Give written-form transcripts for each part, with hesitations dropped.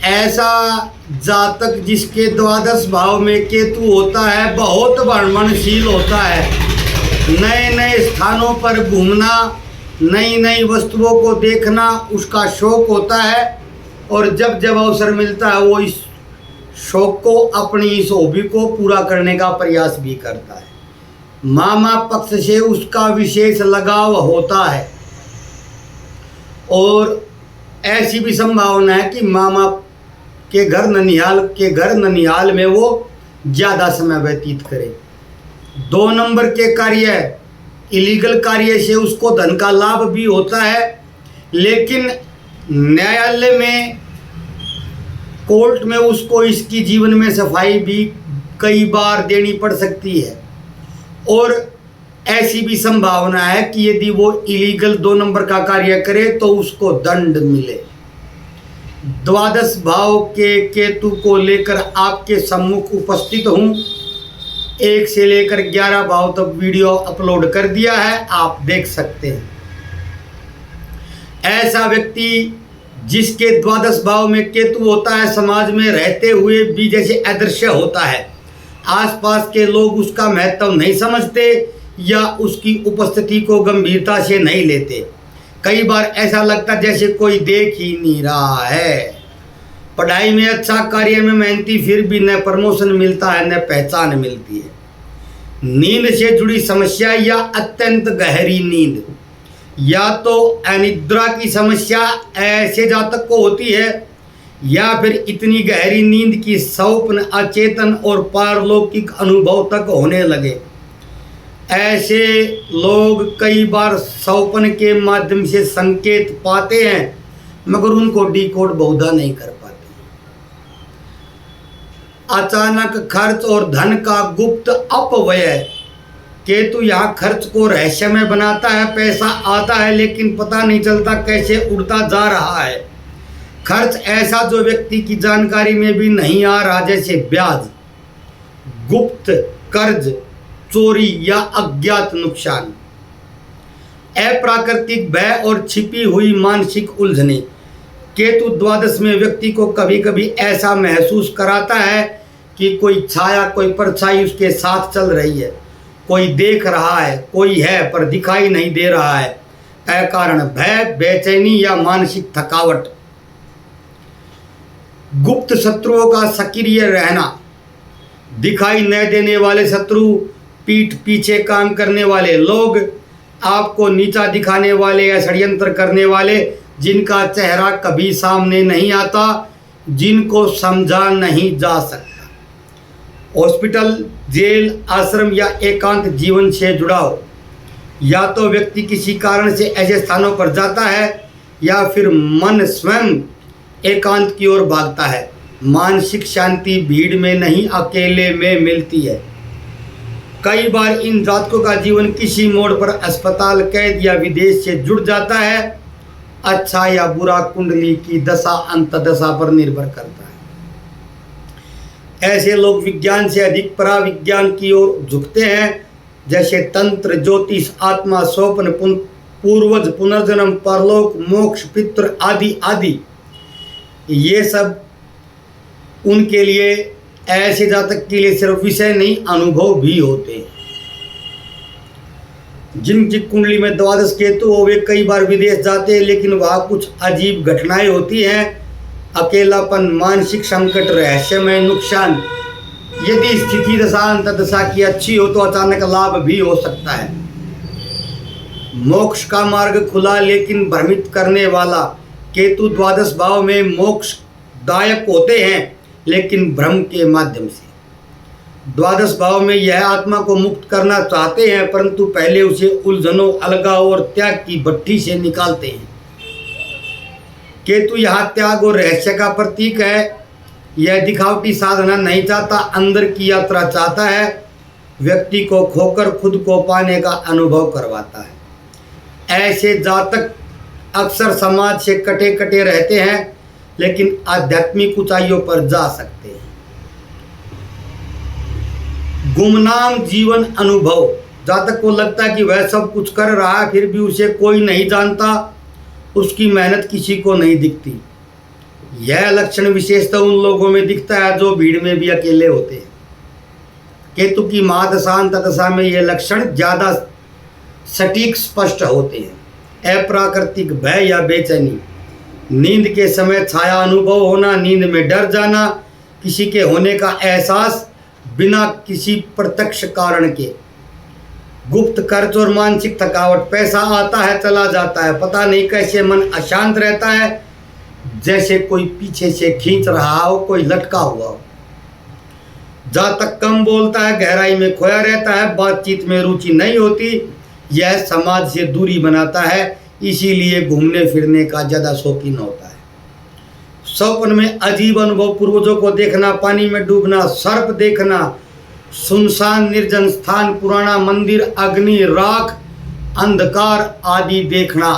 ऐसा जातक जिसके द्वादश भाव में केतु होता है बहुत भ्रमणशील होता है। नए नए स्थानों पर घूमना, नई नई वस्तुओं को देखना उसका शौक होता है और जब जब अवसर मिलता है वो इस शौक को, अपनी इस हॉबी को पूरा करने का प्रयास भी करता है। मामा पक्ष से उसका विशेष लगाव होता है और ऐसी भी संभावना है कि मामा के घर ननिहाल में वो ज़्यादा समय व्यतीत करे। 2 नंबर के कार्य, इलीगल कार्य से उसको धन का लाभ भी होता है, लेकिन न्यायालय में, कोर्ट में उसको इसकी जीवन में सफाई भी कई बार देनी पड़ सकती है। और ऐसी भी संभावना है कि यदि वो इलीगल 2 नंबर का कार्य करे तो उसको दंड मिले। द्वादश भाव के केतु को लेकर आपके सम्मुख उपस्थित हूँ। 1 से लेकर 11 भाव तक वीडियो अपलोड कर दिया है, आप देख सकते हैं। ऐसा व्यक्ति जिसके द्वादश भाव में केतु होता है समाज में रहते हुए भी जैसे अदृश्य होता है। आसपास के लोग उसका महत्व नहीं समझते या उसकी उपस्थिति को गंभीरता से नहीं लेते। कई बार ऐसा लगता जैसे कोई देख ही नहीं रहा है। पढ़ाई में अच्छा, कार्य में मेहनती, फिर भी न प्रमोशन मिलता है न पहचान मिलती है। नींद से जुड़ी समस्या या अत्यंत गहरी नींद, या तो अनिद्रा की समस्या ऐसे जातक को होती है या फिर इतनी गहरी नींद की स्वप्न, अचेतन और पारलौकिक अनुभव तक होने लगे। ऐसे लोग कई बार स्वप्न के माध्यम से संकेत पाते हैं मगर उनको डिकोड बहुधा नहीं कर पाते। अचानक खर्च और धन का गुप्त अपव्यय, केतु यहाँ खर्च को रहस्यमय बनाता है। पैसा आता है लेकिन पता नहीं चलता कैसे उड़ता जा रहा है। खर्च ऐसा जो व्यक्ति की जानकारी में भी नहीं आ रहा, जैसे ब्याज, गुप्त कर्ज, चोरी या अज्ञात नुकसान। अप्राकृतिक भय और छिपी हुई मानसिक उलझने। केतु द्वादश में व्यक्ति को कभी कभी ऐसा महसूस कराता है कि कोई छाया, कोई परछाई उसके साथ चल रही है, कोई देख रहा है, कोई है पर दिखाई नहीं दे रहा है। अकारण भय, बेचैनी या मानसिक थकावट। गुप्त शत्रुओं का सक्रिय रहना, दिखाई न देने वाले शत्रु, पीठ पीछे काम करने वाले लोग, आपको नीचा दिखाने वाले या षड्यंत्र करने वाले जिनका चेहरा कभी सामने नहीं आता, जिनको समझा नहीं जा सकता। हॉस्पिटल, जेल, आश्रम या एकांत जीवन से जुड़ाव, या तो व्यक्ति किसी कारण से ऐसे स्थानों पर जाता है या फिर मन स्वयं एकांत की ओर भागता है। मानसिक शांति भीड़ में नहीं, अकेले में मिलती है। कई बार इन जातकों का जीवन किसी मोड़ पर अस्पताल, कैद या विदेश से जुड़ जाता है। अच्छा या बुरा कुंडली की दशा अंतदशा पर निर्भर करता है। ऐसे लोग विज्ञान से अधिक पराविज्ञान की ओर झुकते हैं, जैसे तंत्र, ज्योतिष, आत्मा, स्वप्न, पूर्वज, पुनर्जन्म, परलोक, मोक्ष, पितृ आदि आदि। ये सब उनके लिए, ऐसे जातक के लिए सिर्फ विषय नहीं, अनुभव भी होते हैं। जिनकी कुंडली में द्वादश केतु हो वे कई बार विदेश जाते हैं, लेकिन वहाँ कुछ अजीब घटनाएं होती हैं। अकेलापन, मानसिक संकट, रहस्यमय नुकसान। यदि स्थिति दशा अंतदशा की अच्छी हो तो अचानक लाभ भी हो सकता है। मोक्ष का मार्ग खुला लेकिन भ्रमित करने वाला। केतु द्वादश भाव में मोक्षदायक होते हैं लेकिन भ्रम के माध्यम से। द्वादश भाव में यह आत्मा को मुक्त करना चाहते हैं परंतु पहले उसे उलझनों, अलगाव और त्याग की भट्टी से निकालते हैं। केतु यहाँ त्याग और रहस्य का प्रतीक है। यह दिखावटी साधना नहीं चाहता, अंदर की यात्रा चाहता है। व्यक्ति को खोकर खुद को पाने का अनुभव करवाता है। ऐसे जातक अक्सर समाज से कटे कटे रहते हैं लेकिन आध्यात्मिक ऊंचाइयों पर जा सकते हैं। गुमनाम जीवन अनुभव। जातक को लगता है कि वह सब कुछ कर रहा है फिर भी उसे कोई नहीं जानता, उसकी मेहनत किसी को नहीं दिखती। यह लक्षण विशेषतः उन लोगों में दिखता है जो भीड़ में भी अकेले होते हैं। केतु की महादशांत दशा में यह लक्षण ज्यादा सटीक स्पष्ट होते हैं। अप्राकृतिक भय या बेचैनी, नींद के समय छाया अनुभव होना, नींद में डर जाना, किसी के होने का एहसास बिना किसी प्रत्यक्ष कारण के, गुप्त खर्च और मानसिक थकावट, पैसा आता है चला जाता है, पता नहीं कैसे मन अशांत रहता है, जैसे कोई पीछे से खींच रहा हो, कोई लटका हुआ हो, जहाँ तक कम बोलता है, गहराई में खोया रहता है, बातचीत में रुचि नहीं होती, यह समाज से दूरी बनाता है, इसीलिए घूमने फिरने का ज़्यादा शौकीन होता है। स्वप्न में अजीब अनुभव, पूर्वजों को देखना, पानी में डूबना, सर्प देखना, सुनसान निर्जन स्थान, पुराना मंदिर, अग्नि, राख, अंधकार आदि देखना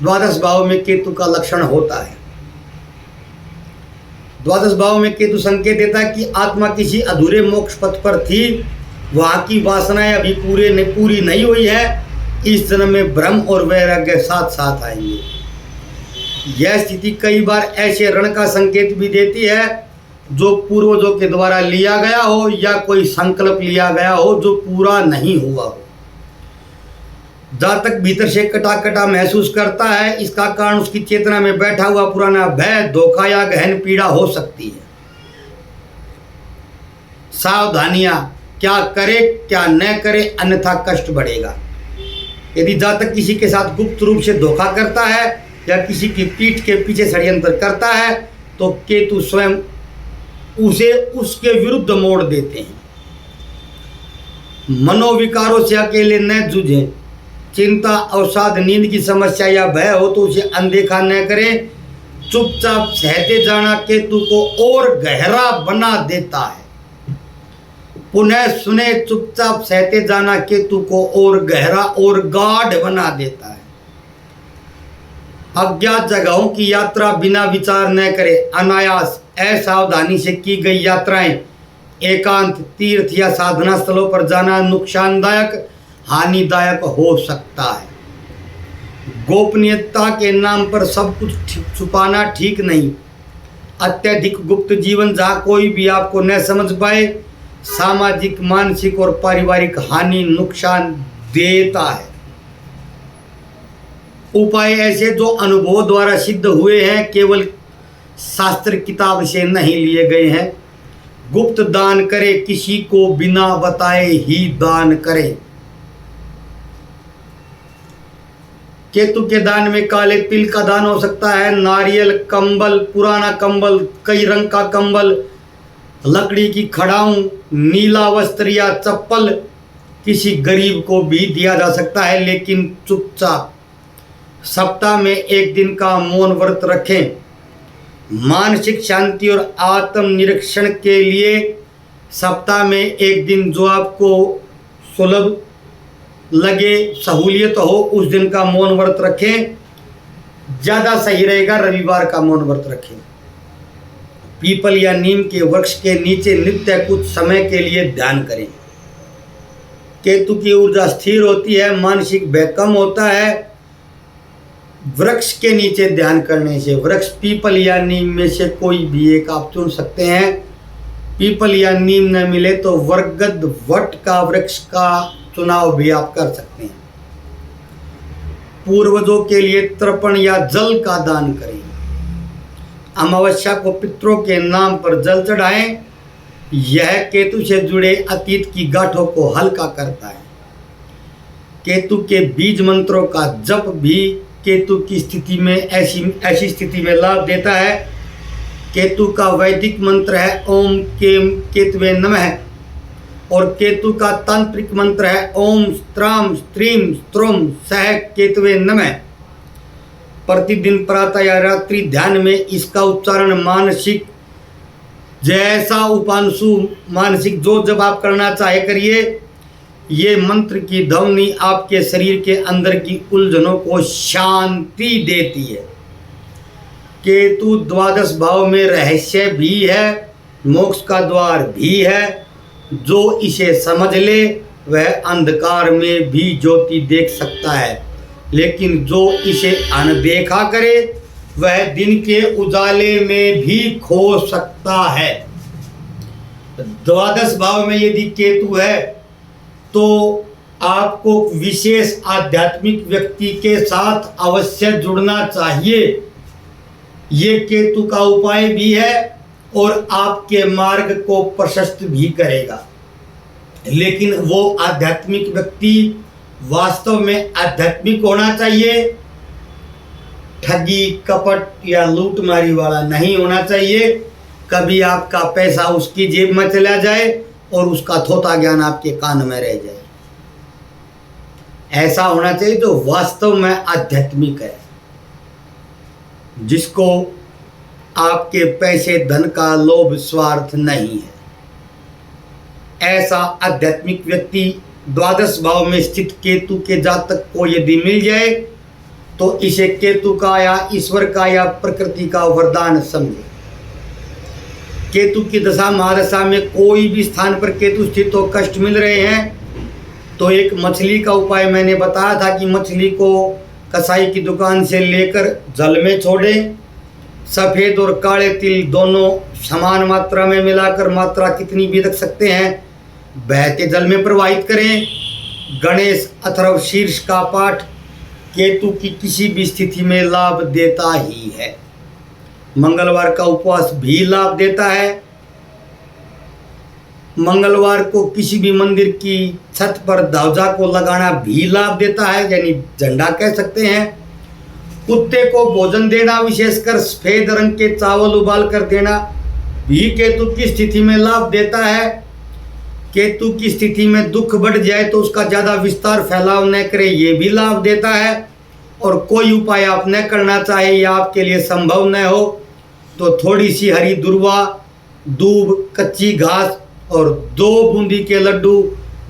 द्वादश भाव में केतु का लक्षण होता है। द्वादश भाव में केतु संकेत देता है कि आत्मा किसी अधूरे मोक्ष पथ पर थी, वहाँ की वासनाएं अभी पूरी नहीं हुई है, इस जन्म में ब्रह्म और वैराग्य साथ साथ आएंगे। यह स्थिति कई बार ऐसे रण का संकेत भी देती है जो पूर्वजों के द्वारा लिया गया हो या कोई संकल्प लिया गया हो जो पूरा नहीं हुआ हो। जहाँ तक भीतर से कटा कटा महसूस करता है, इसका कारण उसकी चेतना में बैठा हुआ पुराना भय, धोखा या गहन पीड़ा हो सकती है। सावधानियां, क्या करे क्या न करे, अन्यथा कष्ट बढ़ेगा। यदि जहाँ तक किसी के साथ गुप्त रूप से धोखा करता है या किसी की पीठ के पीछे षड्यंत्र करता है तो केतु स्वयं उसे उसके विरुद्ध मोड़ देते हैं। मनोविकारों से अकेले न जूझें, चिंता, अवसाद, नींद की समस्या या भय हो तो उसे अनदेखा न करें, चुपचाप सहते जाना केतु को और गहरा बना देता है। पुनः सुने, चुपचाप सहते जाना केतु को और गहरा और गाढ़ बना देता है। अज्ञात जगहों की यात्रा बिना विचार न करें, अनायास असावधानी से की गई यात्राएं, एकांत, तीर्थ या साधना स्थलों पर जाना नुकसानदायक, हानिदायक हो सकता है। गोपनीयता के नाम पर सब कुछ छुपाना ठीक नहीं। अत्यधिक गुप्त जीवन जहाँ कोई भी आपको न समझ पाए, सामाजिक, मानसिक और पारिवारिक हानि, नुकसान देता है। उपाय ऐसे जो अनुभव द्वारा सिद्ध हुए हैं, केवल शास्त्र किताब से नहीं लिए गए हैं। गुप्त दान करे, किसी को बिना बताए ही दान करें। केतु के दान में काले तिल का दान हो सकता है, नारियल, कंबल, पुराना कंबल, कई रंग का कंबल, लकड़ी की खड़ाऊं, नीला वस्त्र या चप्पल किसी गरीब को भी दिया जा सकता है, लेकिन चुपचाप। सप्ताह में एक दिन का मौन व्रत रखें। मानसिक शांति और आत्मनिरीक्षण के लिए सप्ताह में एक दिन जो आपको सुलभ लगे, सहूलियत हो, उस दिन का मौन व्रत रखें। ज़्यादा सही रहेगा रविवार का मौन व्रत रखें। पीपल या नीम के वृक्ष के नीचे नित्य कुछ समय के लिए ध्यान करें। केतु की ऊर्जा स्थिर होती है, मानसिक भय कम होता है। वृक्ष के नीचे ध्यान करने से, वृक्ष पीपल या नीम में से कोई भी एक आप चुन सकते हैं। पीपल या नीम न मिले तो बरगद, वट का वृक्ष का चुनाव भी आप कर सकते हैं। पूर्वजों के लिए तर्पण या जल का दान करें। अमावस्या को पितरों के नाम पर जल चढ़ाएं। यह केतु से जुड़े अतीत की गांठों को हल्का करता है। केतु के बीज मंत्रों का जप भी केतु की स्थिति में ऐसी स्थिति में लाभ देता है। केतु का वैदिक मंत्र है ओम केम केतवे नमः और केतु का तांत्रिक मंत्र है ओम स्त्राम स्त्रीम स्त्रोम सह केतवे नमः। प्रतिदिन प्रातः या रात्रि ध्यान में इसका उच्चारण मानसिक जैसा उपांशु मानसिक जो जब आप करना चाहे करिए। ये मंत्र की ध्वनि आपके शरीर के अंदर की उलझनों को शांति देती है। केतु द्वादश भाव में रहस्य भी है, मोक्ष का द्वार भी है। जो इसे समझ ले वह अंधकार में भी ज्योति देख सकता है, लेकिन जो इसे अनदेखा करे वह दिन के उजाले में भी खो सकता है। द्वादश भाव में यदि केतु है तो आपको विशेष आध्यात्मिक व्यक्ति के साथ अवश्य जुड़ना चाहिए। ये केतु का उपाय भी है और आपके मार्ग को प्रशस्त भी करेगा। लेकिन वो आध्यात्मिक व्यक्ति वास्तव में आध्यात्मिक होना चाहिए, ठगी कपट या लूटमारी वाला नहीं होना चाहिए। कभी आपका पैसा उसकी जेब में चला जाए और उसका थोथा ज्ञान आपके कान में रह जाए। ऐसा होना चाहिए जो वास्तव में आध्यात्मिक है, जिसको आपके पैसे धन का लोभ स्वार्थ नहीं है। ऐसा आध्यात्मिक व्यक्ति द्वादश भाव में स्थित केतु के जातक को यदि मिल जाए तो इसे केतु का या ईश्वर का या प्रकृति का वरदान समझे। केतु की दशा महादशा में कोई भी स्थान पर केतु स्थित हो कष्ट मिल रहे हैं तो एक मछली का उपाय मैंने बताया था कि मछली को कसाई की दुकान से लेकर जल में छोड़ें। सफ़ेद और काले तिल दोनों समान मात्रा में मिलाकर, मात्रा कितनी भी रख सकते हैं, बहते जल में प्रवाहित करें। गणेश अथर्व शीर्ष का पाठ केतु की किसी भी स्थिति में लाभ देता ही है। मंगलवार का उपवास भी लाभ देता है। मंगलवार को किसी भी मंदिर की छत पर ध्वजा को लगाना भी लाभ देता है, यानी झंडा कह सकते हैं। कुत्ते को भोजन देना, विशेषकर सफेद रंग के चावल उबाल कर देना भी केतु की स्थिति में लाभ देता है। केतु की स्थिति में दुख बढ़ जाए तो उसका ज़्यादा विस्तार फैलाव न करे, ये भी लाभ देता है। और कोई उपाय आप न करना चाहे या आपके लिए संभव न हो तो थोड़ी सी हरी दुर्वा, दूब, कच्ची घास और 2 बूंदी के लड्डू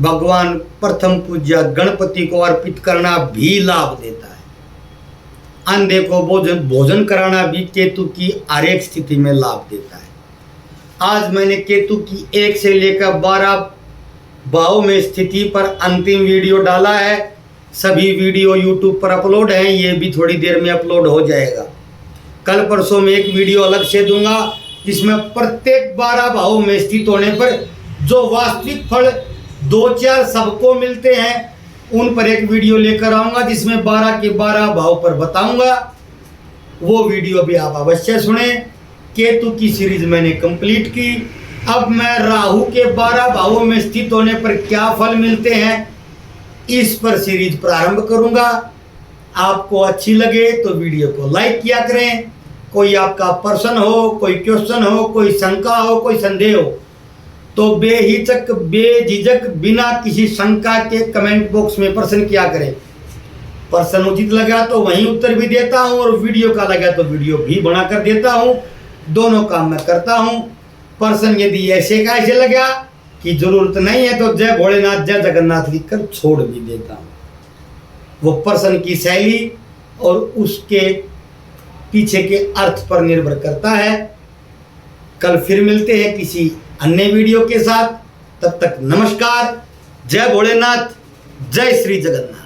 भगवान प्रथम पूज्य गणपति को अर्पित करना भी लाभ देता है। अंधे को भोजन कराना भी केतु की हर एक स्थिति में लाभ देता है। आज मैंने केतु की 1 से लेकर 12 भाव में स्थिति पर अंतिम वीडियो डाला है। सभी वीडियो YouTube पर अपलोड हैं, ये भी थोड़ी देर में अपलोड हो जाएगा। कल परसों में एक वीडियो अलग से दूंगा जिसमें प्रत्येक 12 भाव में स्थित होने पर जो वास्तविक फल 2-4 सबको मिलते हैं उन पर एक वीडियो लेकर आऊँगा, जिसमें 12 के 12 भाव पर बताऊँगा। वो वीडियो भी आप अवश्य सुने। केतु की सीरीज मैंने कंप्लीट की। अब मैं राहु के 12 भावों में स्थित होने पर क्या फल मिलते हैं इस पर सीरीज प्रारंभ करूंगा। आपको अच्छी लगे तो वीडियो को लाइक किया करें। कोई आपका प्रश्न हो, कोई क्वेश्चन हो, कोई शंका हो, कोई संदेह हो तो बेहिचक बेझिझक बिना किसी शंका के कमेंट बॉक्स में प्रश्न किया करें। प्रश्न उचित लगा तो वहीं उत्तर भी देता हूं और वीडियो का लगा तो वीडियो भी बना कर देता हूं। दोनों काम मैं करता हूं। प्रश्न यदि ऐसे का ऐसे लगा कि जरूरत नहीं है तो जय भोलेनाथ जय जगन्नाथ लिखकर छोड़ भी देता हूँ। वो प्रश्न की शैली और उसके पीछे के अर्थ पर निर्भर करता है। कल फिर मिलते हैं किसी अन्य वीडियो के साथ। तब तक नमस्कार, जय भोलेनाथ, जय श्री जगन्नाथ।